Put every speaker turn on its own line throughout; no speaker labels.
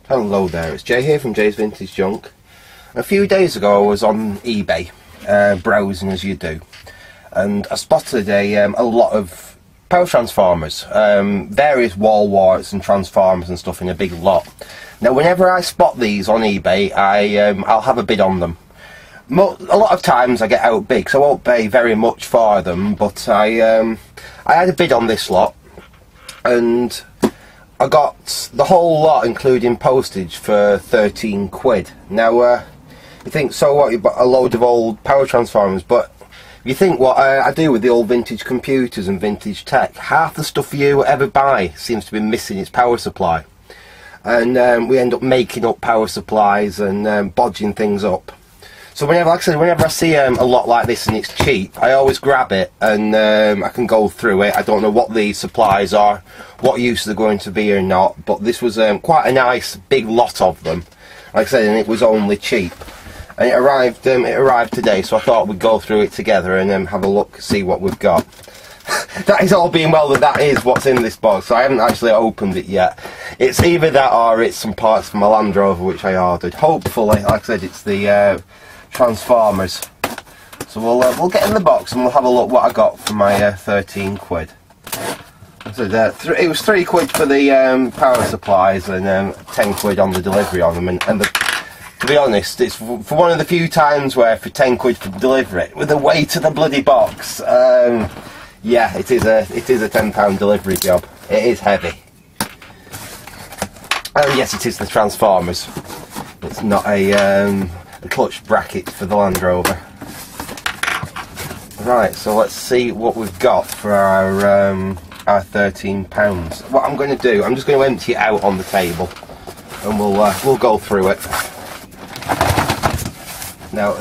Hello there, it's Jay here from Jay's Vintage Junk. A few days ago I was on eBay, browsing as you do, and I spotted a lot of power transformers, various wall warts and transformers and stuff in a big lot. Now whenever I spot these on eBay, I'll have a bid on them. A lot of times I get outbid, so I won't pay very much for them, but I had a bid on this lot, and I got the whole lot including postage for 13 quid. Now you think, so what, you bought a load of old power transformers, but if you think what I do with the old vintage computers and vintage tech, half the stuff you ever buy seems to be missing its power supply, and we end up making up power supplies and bodging things up. So whenever, like I said, whenever I see a lot like this and it's cheap, I always grab it, and I can go through it. I don't know what the supplies are, what use they're going to be or not, but this was quite a nice big lot of them. Like I said, and it was only cheap. And it arrived today, so I thought we'd go through it together and have a look, see what we've got. That is all being well that is what's in this box, so I haven't actually opened it yet. It's either that or it's some parts for my Land Rover which I ordered. Hopefully, like I said, it's the transformers. So we'll get in the box and we'll have a look what I got for my 13 quid. So it was 3 quid for the power supplies and 10 quid on the delivery on them, and to be honest, it's for one of the few times where for 10 quid for delivery with the weight of the bloody box, yeah, it is a £10 delivery job. It is heavy. And yes, it is the transformers. It's not a clutch bracket for the Land Rover. Right, so let's see what we've got for our £13. What I'm going to do, I'm just going to empty it out on the table, and we'll go through it. Now,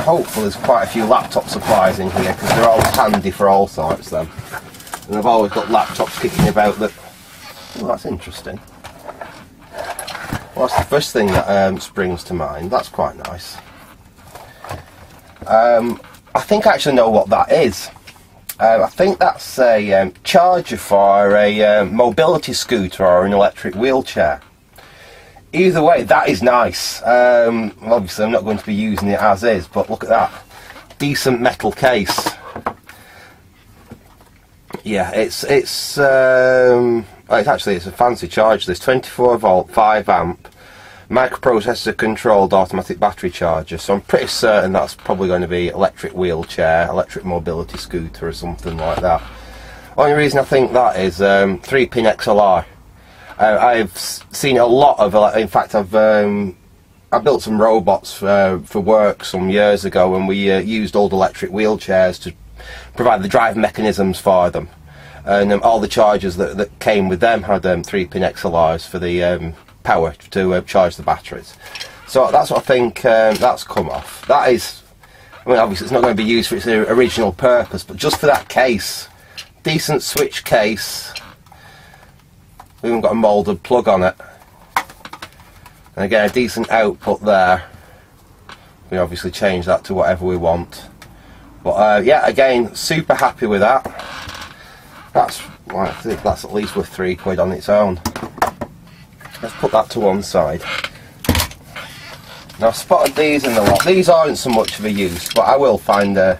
hopefully there's quite a few laptop supplies in here, because they're always handy for all sorts then. And I've always got laptops kicking about that. Oh, that's interesting. Well, that's the first thing that springs to mind. That's quite nice. I think I actually know what that is. I think that's a charger for a mobility scooter or an electric wheelchair. Either way, that is nice. Obviously I'm not going to be using it as is, but look at that. Decent metal case. Yeah, it's actually a fancy charger. This 24 volt 5 amp microprocessor controlled automatic battery charger, so I'm pretty certain that's probably going to be electric wheelchair, electric mobility scooter or something like that. Only reason I think that is 3-pin XLR. I've seen a lot of, in fact I built some robots for work some years ago, and we used old electric wheelchairs to provide the drive mechanisms for them, and all the chargers that came with them had 3-pin XLRs for the power to charge the batteries. So that's what I think that's come off. That is, I mean, obviously it's not going to be used for its original purpose, but just for that case, decent switch case. We even got a moulded plug on it, and again a decent output there. We obviously change that to whatever we want, but yeah, again, super happy with that. That's, well, I think that's at least worth 3 quid on its own. Let's put that to one side. Now I've spotted these in the lot. These aren't so much of a use, but I will find a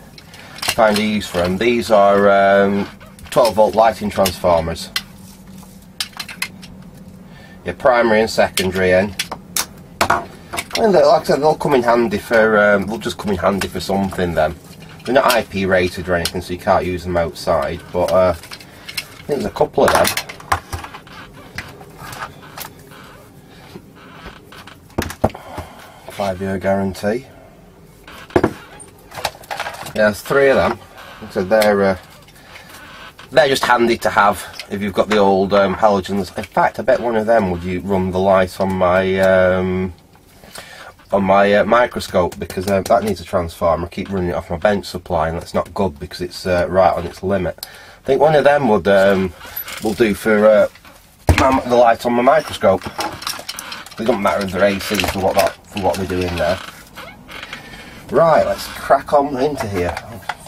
use for them. These are 12 volt lighting transformers. Yeah, primary and secondary end. And like I said, they'll come in handy for they'll just come in handy for something then. They're not IP rated or anything, so you can't use them outside, but I think there's a couple of them. Five-year guarantee. Yeah, there's 3 of them. So they're just handy to have if you've got the old halogens. In fact, I bet one of them would run the light on my microscope, because that needs a transformer. I keep running it off my bench supply, and that's not good because it's right on its limit. I think one of them will do for the light on my microscope. It doesn't matter if they're AC for what they're doing there. Right, let's crack on into here.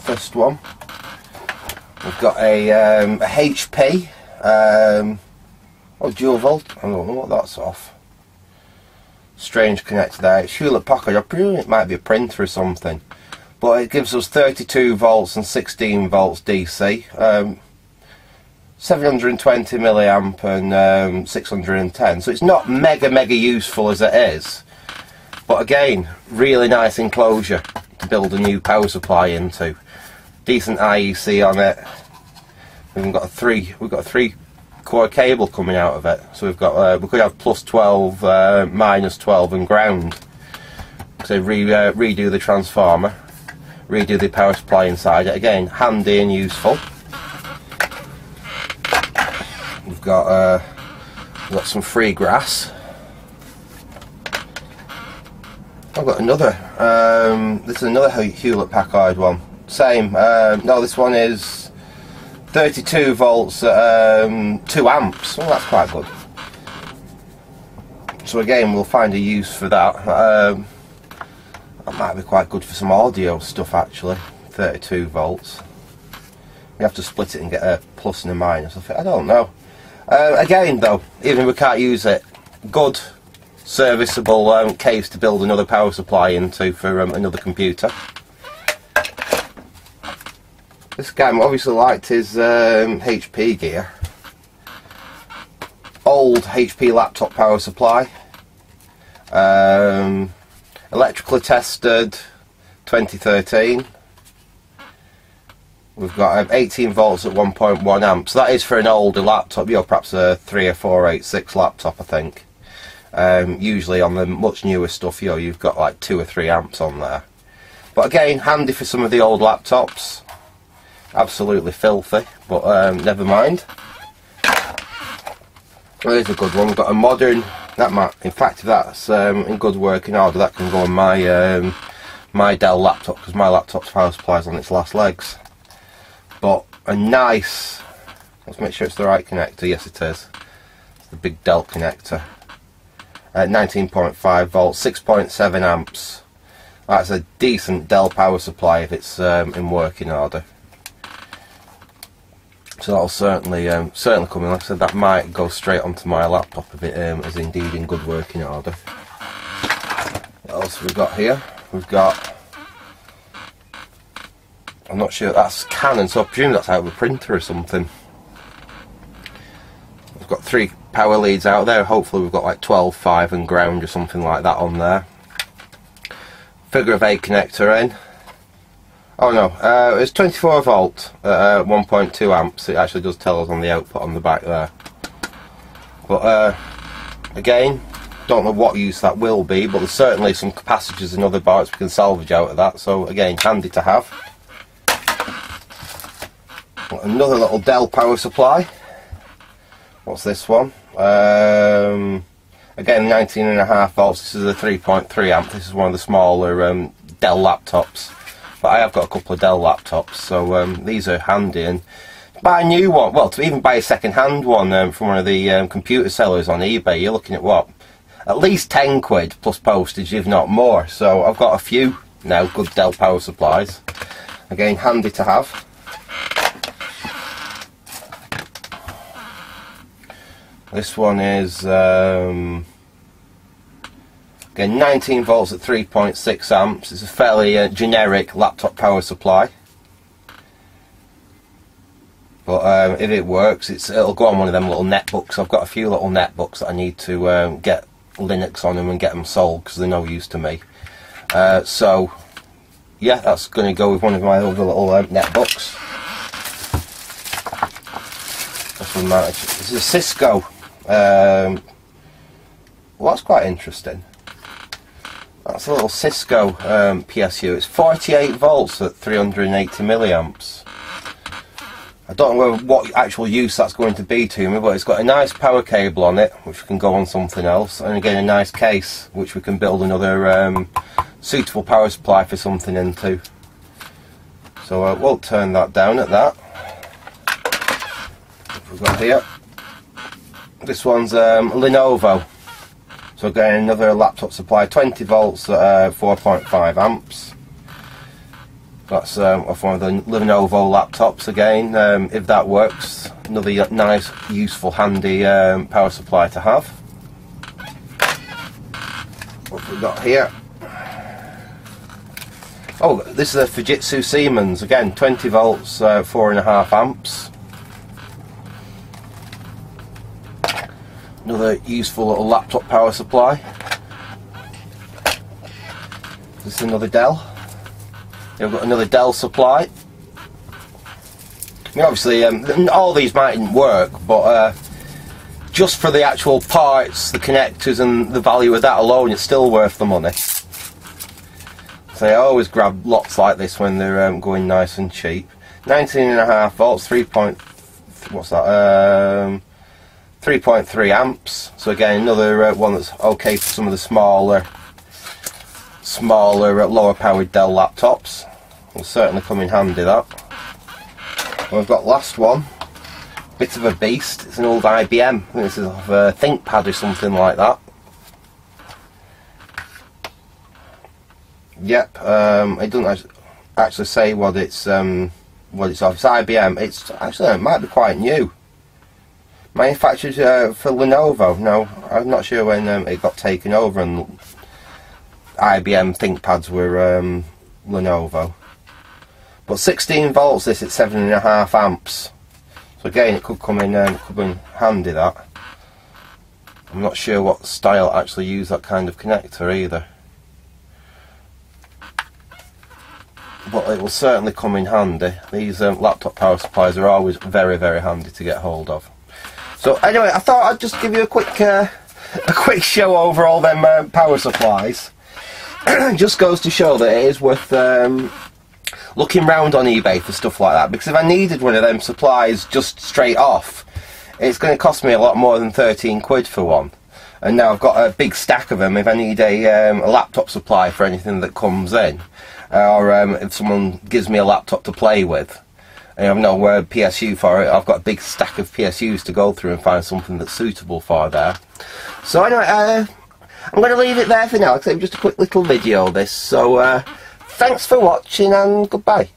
First one, we've got a HP, dual volt. I don't know what that's off. Strange connector there. It's Hewlett Packard. I presume it might be a printer or something. But it gives us 32 volts and 16 volts DC. 720 milliamp and 610. So it's not mega useful as it is. But again, really nice enclosure to build a new power supply into. Decent IEC on it. We've got a 3-core cable coming out of it. So we've got we could have plus 12, minus 12 and ground. So redo the transformer, redo the power supply inside it. Again, handy and useful. We've got some free grass. I've got another. This is another Hewlett Packard one. Same. No, this one is 32 volts at 2 amps. Well, that's quite good. So again, we'll find a use for that. That might be quite good for some audio stuff actually. 32 volts. You have to split it and get a plus and a minus. I don't know. Again though, even if we can't use it, good serviceable case to build another power supply into for another computer. This guy obviously liked his HP gear. Old HP laptop power supply. Electrically tested 2013. We've got 18 volts at 1.1 amps. So that is for an older laptop, perhaps a 3 or 486 laptop I think. Usually on the much newer stuff, you've got like 2 or 3 amps on there. But again, handy for some of the old laptops. Absolutely filthy, but never mind. There's a good one. We've got a modern. In fact, if that's in good working order, that can go on my my Dell laptop, because my laptop's power supply is on its last legs. But a nice. Let's make sure it's the right connector. Yes, it is. It's the big Dell connector. 19.5 volts, 6.7 amps. That's a decent Dell power supply if it's in working order. So that'll certainly come in. Like I said, that might go straight onto my laptop if it is indeed in good working order. What else have we got here? We've got. I'm not sure, that's Canon, so I presume that's out of a printer or something. We've got 3 power leads out there. Hopefully we've got like 12, 5 and ground or something like that on there. Figure of 8 connector in. Oh no, it's 24 volt at 1.2 amps. It actually does tell us on the output on the back there. But again, don't know what use that will be, but there's certainly some capacitors and other parts we can salvage out of that. So again, handy to have. Another little Dell power supply. What's this one? Again, 19.5 volts. This is a 3.3 amp. This is one of the smaller Dell laptops. But I have got a couple of Dell laptops, so these are handy. And to buy a new one, well, to even buy a second-hand one from one of the computer sellers on eBay, you're looking at what? At least 10 quid plus postage, if not more. So I've got a few now good Dell power supplies. Again, handy to have. This one is again 19 volts at 3.6 amps. It's a fairly generic laptop power supply, but if it works, it'll go on one of them little netbooks. I've got a few little netbooks that I need to get Linux on them and get them sold because they're no use to me. So yeah, that's going to go with one of my other little netbooks. This is a Cisco. Well, that's quite interesting. That's a little Cisco PSU. It's 48 volts at 380 milliamps. I don't know what actual use that's going to be to me, but it's got a nice power cable on it, which can go on something else, and again a nice case, which we can build another suitable power supply for something into. So we'll turn that down at that. What we've got here. This one's Lenovo. So again, another laptop supply, 20 volts at 4.5 amps. That's off one of the Lenovo laptops again. If that works, another nice, useful, handy power supply to have. What have we got here? Oh, this is a Fujitsu Siemens, again 20 volts, 4.5 amps. Another useful little laptop power supply. This is another Dell. We've got another Dell supply. I mean, obviously, all these mightn't work, but just for the actual parts, the connectors, and the value of that alone, it's still worth the money. So I always grab lots like this when they're going nice and cheap. 19.5 volts, 3.3 amps. So again, another one that's okay for some of the smaller, lower powered Dell laptops. Will certainly come in handy, that. And we've got last one, bit of a beast. It's an old IBM. I think this is off a ThinkPad or something like that. Yep. It doesn't actually say what it's off. It's IBM. It's actually, it might be quite new. Manufactured for Lenovo. No, I'm not sure when it got taken over and IBM ThinkPads were Lenovo. But 16 volts, this at 7.5 amps. So again, it could come in handy, that. I'm not sure what style actually use that kind of connector either. But it will certainly come in handy. These laptop power supplies are always very, very handy to get hold of. So anyway, I thought I'd just give you a quick show over all them power supplies. Just goes to show that it is worth looking round on eBay for stuff like that, because if I needed one of them supplies just straight off, it's going to cost me a lot more than 13 quid for one. And now I've got a big stack of them if I need a laptop supply for anything that comes in, or if someone gives me a laptop to play with and I have no PSU for it, I've got a big stack of PSUs to go through and find something that's suitable for there. So anyway, I'm going to leave it there for now, because it was just a quick little video this. So thanks for watching and goodbye.